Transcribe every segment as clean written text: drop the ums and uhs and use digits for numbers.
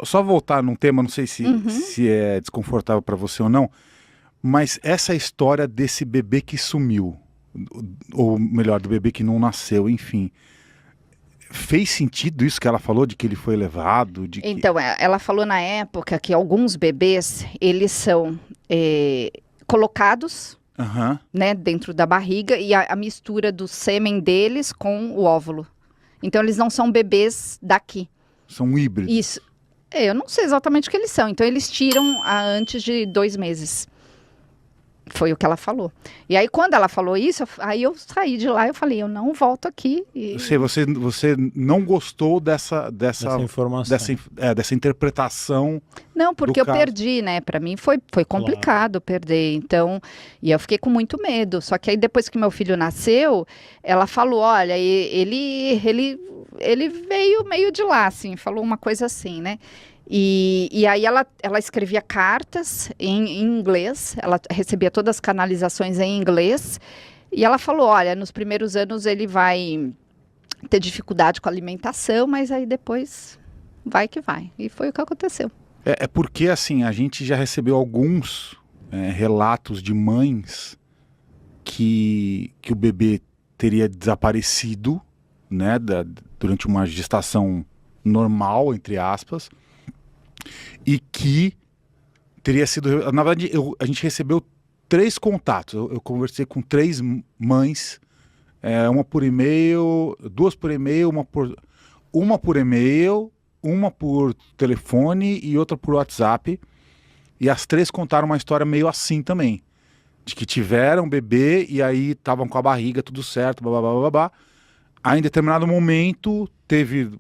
Só voltar num tema, não sei Uhum. se é desconfortável para você ou não, mas essa história desse bebê que sumiu, ou melhor, do bebê que não nasceu, enfim, fez sentido isso que ela falou, de que ele foi levado, de que... Então, ela falou na época que alguns bebês, eles são colocados, Aham, né, dentro da barriga e a mistura do sêmen deles com o óvulo. Então, eles não são bebês daqui. são híbridos. Isso. Eu não sei exatamente o que eles são. Então, eles tiram antes de 2 meses. Foi o que ela falou. E aí, quando ela falou isso, aí eu saí de lá, eu falei, eu não volto aqui. Você não gostou Essa informação. dessa interpretação Não, do porque eu caso. perdi, né? Para mim foi Claro. complicado perder. Então, e eu fiquei com muito medo. Só que aí depois que meu filho nasceu, ela falou, olha, ele veio meio de lá, assim, falou uma coisa assim, né? E aí ela escrevia cartas em inglês, ela recebia todas as canalizações em inglês, e ela falou, olha, nos primeiros anos ele vai ter dificuldade com a alimentação, mas aí depois vai que vai. E foi o que aconteceu. É porque, assim, a gente já recebeu alguns relatos de mães que o bebê teria desaparecido, né, durante uma gestação normal, entre aspas, e que teria sido... Na verdade, a gente recebeu 3 contatos. Eu conversei com 3 mães, uma por e-mail, 2 por e-mail, uma por e-mail, uma por telefone e outra por WhatsApp. E as 3 contaram uma história meio assim também. De que tiveram bebê e aí estavam com a barriga, tudo certo, blá, blá, blá, blá, blá. Aí em determinado momento teve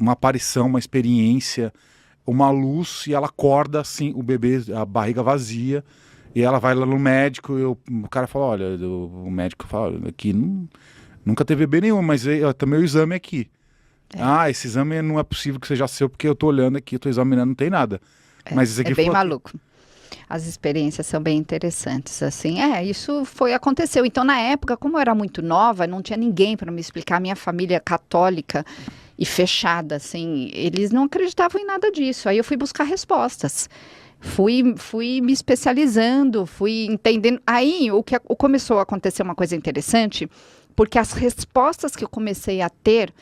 uma aparição, uma experiência, uma luz e ela acorda assim, o bebê, a barriga vazia. E ela vai lá no médico e o cara fala, olha, o médico fala, aqui nunca teve bebê nenhum, mas também o exame aqui. Ah, esse exame não é possível que seja seu, porque eu tô olhando aqui, eu tô examinando, não tem nada. Mas esse É aqui bem foi... maluco. As experiências são bem interessantes, assim. Isso aconteceu. Então, na época, como eu era muito nova, não tinha ninguém para me explicar. Minha família é católica e fechada, assim, eles não acreditavam em nada disso. Aí eu fui buscar respostas. Fui me especializando, fui entendendo. Aí começou a acontecer uma coisa interessante, porque as respostas que eu comecei a ter,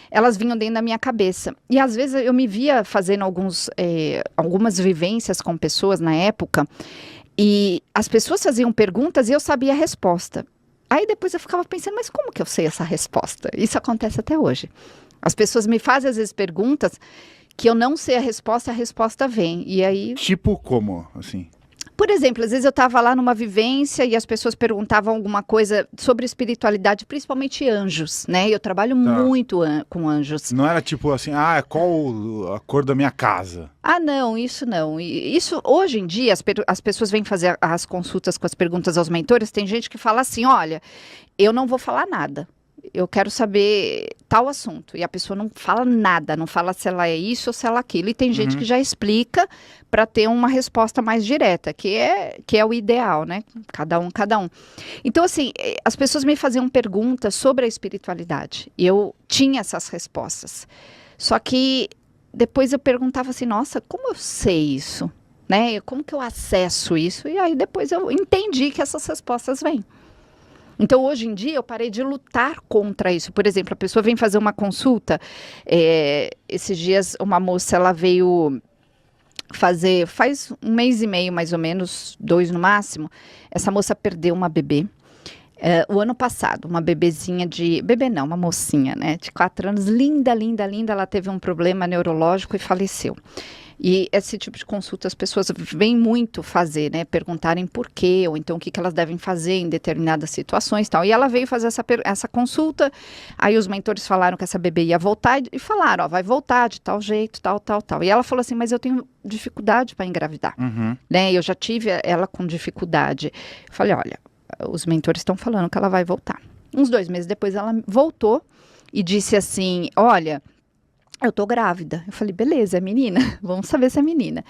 elas vinham dentro da minha cabeça. E às vezes eu me via fazendo algumas vivências com pessoas na época, e as pessoas faziam perguntas e eu sabia a resposta. Aí depois eu ficava pensando, mas como que eu sei essa resposta? Isso acontece até hoje. As pessoas me fazem às vezes perguntas que eu não sei a resposta vem. E aí, Tipo como, assim? por exemplo, às vezes eu estava lá numa vivência e as pessoas perguntavam alguma coisa sobre espiritualidade, principalmente anjos, né? Eu trabalho Tá. muito com anjos. Não era tipo assim, qual a cor da minha casa? Ah, não, isso não. Isso, hoje em dia, as pessoas vêm fazer as consultas com as perguntas aos mentores, tem gente que fala assim, olha, eu não vou falar nada. Eu quero saber tal assunto. E a pessoa não fala nada, não fala se ela é isso ou se ela é aquilo. E tem gente que já explica para ter uma resposta mais direta, que é o ideal, né? Cada um, cada um. Então, assim, as pessoas me faziam perguntas sobre a espiritualidade. E eu tinha essas respostas. Só que depois eu perguntava assim, nossa, como eu sei isso? Né? Como que eu acesso isso? E aí depois eu entendi que essas respostas vêm. Então, hoje em dia, eu parei de lutar contra isso. Por exemplo, a pessoa vem fazer uma consulta. Esses dias, uma moça, ela veio fazer, faz 1 mês e meio, mais ou menos, 2 no máximo. Essa moça perdeu uma bebê. O ano passado, uma bebezinha bebê não, uma mocinha, né? De 4 anos, linda, linda, linda. Ela teve um problema neurológico e faleceu. E esse tipo de consulta as pessoas vêm muito fazer, né? Perguntarem por quê, ou então o que elas devem fazer em determinadas situações e tal. E ela veio fazer essa consulta, aí os mentores falaram que essa bebê ia voltar e falaram, ó, vai voltar de tal jeito, tal, tal, tal. E ela falou assim, mas eu tenho dificuldade para engravidar, né? Eu já tive ela com dificuldade. Eu falei, olha, os mentores estão falando que ela vai voltar. Uns 2 meses depois ela voltou e disse assim, olha... Eu tô grávida. Eu falei, beleza, é menina. Vamos saber se é menina.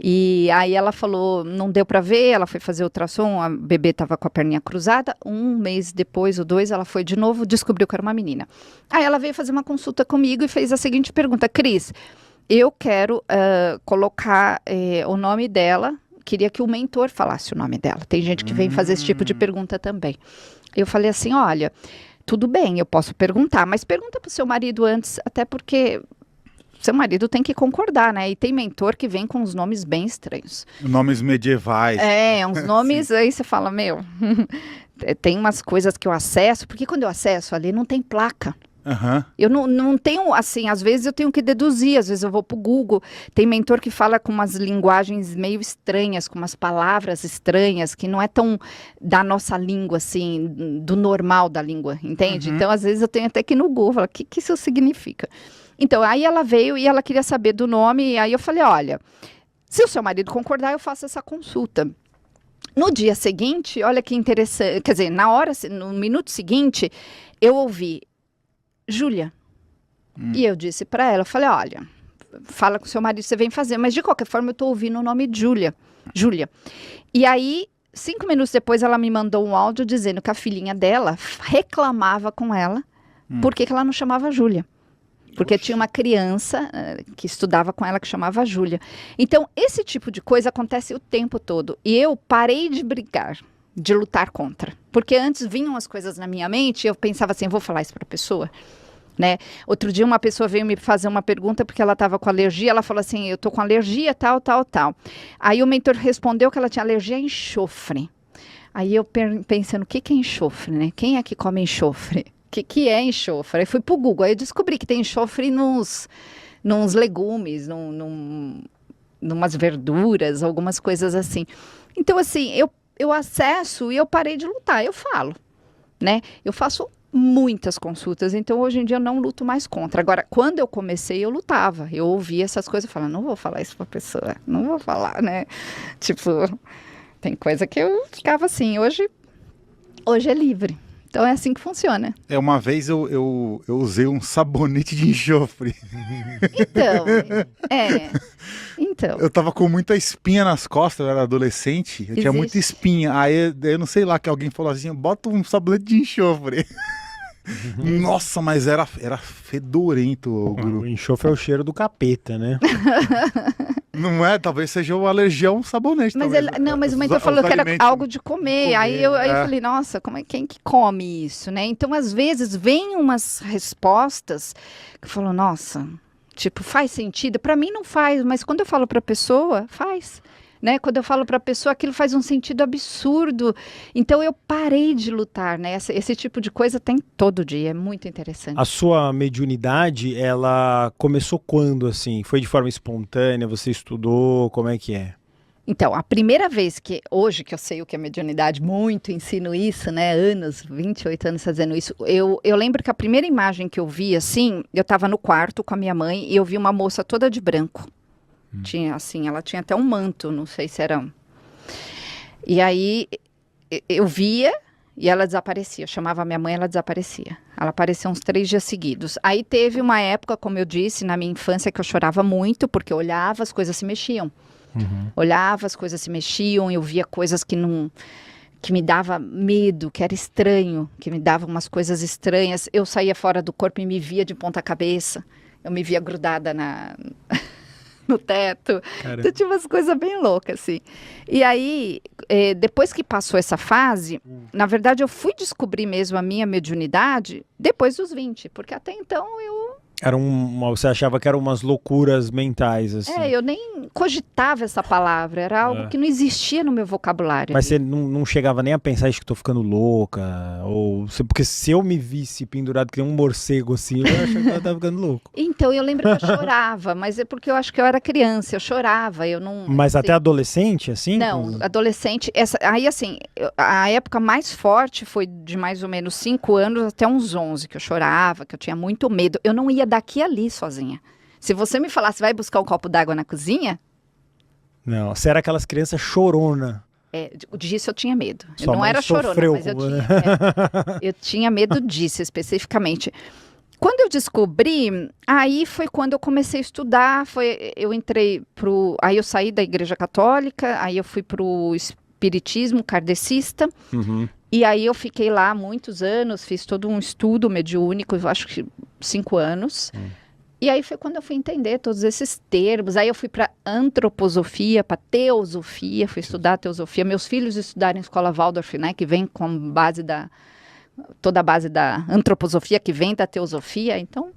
E aí ela falou, não deu pra ver, ela foi fazer ultrassom, a bebê tava com a perninha cruzada. 1 mês depois, ou 2, ela foi de novo, descobriu que era uma menina. Aí ela veio fazer uma consulta comigo e fez a seguinte pergunta, Cris, eu quero colocar o nome dela, queria que o mentor falasse o nome dela. Tem gente que vem fazer esse tipo de pergunta também. Eu falei assim, olha, tudo bem, eu posso perguntar, mas pergunta para o seu marido antes, até porque seu marido tem que concordar, né? E tem mentor que vem com uns nomes bem estranhos. Nomes medievais. Uns nomes, aí você fala, meu, tem umas coisas que eu acesso, porque quando eu acesso ali não tem placa. Uhum. Eu não tenho, assim, às vezes eu tenho que deduzir, às vezes eu vou pro Google, tem mentor que fala com umas linguagens meio estranhas, com umas palavras estranhas, que não é tão da nossa língua, assim, do normal da língua, entende? Então, às vezes eu tenho até que ir no Google, falar, o que isso significa? Então, aí ela veio e ela queria saber do nome, e aí eu falei, olha, se o seu marido concordar, eu faço essa consulta. No dia seguinte, olha que interessante, quer dizer, no minuto seguinte, eu ouvi Júlia. E eu disse para ela, eu falei, olha, fala com seu marido, você vem fazer, mas de qualquer forma eu tô ouvindo o nome de Júlia. E aí, 5 minutos depois, ela me mandou um áudio dizendo que a filhinha dela reclamava com ela por que ela não chamava Júlia. Porque tinha uma criança que estudava com ela que chamava Júlia. Então, esse tipo de coisa acontece o tempo todo. E eu parei de brigar, de lutar contra. Porque antes vinham as coisas na minha mente e eu pensava assim, eu vou falar isso para a pessoa, né? Outro dia uma pessoa veio me fazer uma pergunta porque ela estava com alergia, ela falou assim, eu tô com alergia, tal. Aí o mentor respondeu que ela tinha alergia a enxofre. Aí eu pensando, o que é enxofre, né? Quem é que come enxofre? O que é enxofre? Aí fui pro Google, aí eu descobri que tem enxofre nos legumes, numas verduras, algumas coisas assim. Então, assim, eu acesso e eu parei de lutar, eu falo, né? Eu faço muitas consultas, então hoje em dia eu não luto mais contra. Agora, quando eu comecei, eu lutava, eu ouvia essas coisas e falava, não vou falar isso pra pessoa, não vou falar, né? Tipo, tem coisa que eu ficava assim, hoje é livre. Então é assim que funciona. Uma vez eu usei um sabonete de enxofre. Então. Eu tava com muita espinha nas costas, eu era adolescente, eu tinha muita espinha. Aí eu não sei lá, que alguém falou assim, bota um sabonete de enxofre. Nossa, mas era fedorento. O enxofre é o cheiro do capeta, né? Não é? Talvez seja uma alergia a um sabonete. Mas o mentor falou que era algo de comer. Aí eu falei, nossa, quem que come isso, né? Então, às vezes, vem umas respostas que falam, nossa, tipo, faz sentido? Para mim não faz, mas quando eu falo para a pessoa, faz. Né? Quando eu falo para a pessoa, aquilo faz um sentido absurdo. Então, eu parei de lutar, né? Esse tipo de coisa tem todo dia, é muito interessante. A sua mediunidade, ela começou quando, assim? Foi de forma espontânea? Você estudou? Como é que é? Então, a primeira vez hoje que eu sei o que é mediunidade, muito ensino isso, né? 28 anos fazendo isso. Eu lembro que a primeira imagem que eu vi, assim, eu estava no quarto com a minha mãe e eu vi uma moça toda de branco. Tinha, assim, ela tinha até um manto, não sei se era. E aí eu via e ela desaparecia. Eu chamava a minha mãe, ela desaparecia. Ela apareceu uns 3 dias seguidos. Aí teve uma época, como eu disse, na minha infância, que eu chorava muito, porque eu olhava, as coisas se mexiam. Olhava, as coisas se mexiam, eu via coisas que me dava medo, que era estranho, que me davam umas coisas estranhas. Eu saía fora do corpo e me via de ponta cabeça. Eu me via grudada no teto. Caramba. Então tinha umas coisas bem loucas, assim. E aí, depois que passou essa fase, na verdade eu fui descobrir mesmo a minha mediunidade depois dos 20, porque até então você achava que eram umas loucuras mentais, assim. Eu nem cogitava essa palavra, era algo que não existia no meu vocabulário. Mas você não chegava nem a pensar, acho que tô ficando louca, porque se eu me visse pendurado que nem um morcego, assim, eu achava que eu tava ficando louco. Então, eu lembro que eu chorava, mas é porque eu acho que eu era criança, eu chorava, eu não... Mas até adolescente, assim? Não, adolescente, aí assim, a época mais forte foi de mais ou menos 5 anos até uns 11, que eu chorava, que eu tinha muito medo, eu não ia daqui ali sozinha. Se você me falasse, vai buscar um copo d'água na cozinha? Não, você era aquelas crianças chorona. Disso eu tinha medo. Eu não era chorona, mas eu tinha medo disso especificamente. Quando eu descobri, aí foi quando eu comecei a estudar, aí eu saí da Igreja Católica, aí eu fui pro espiritismo kardecista, e aí eu fiquei lá muitos anos, fiz todo um estudo mediúnico, eu acho que 5 anos. E aí foi quando eu fui entender todos esses termos. Aí eu fui para antroposofia, para teosofia, fui estudar teosofia. Meus filhos estudaram em escola Waldorf, né, que vem com base da toda a base da antroposofia, que vem da teosofia. Então,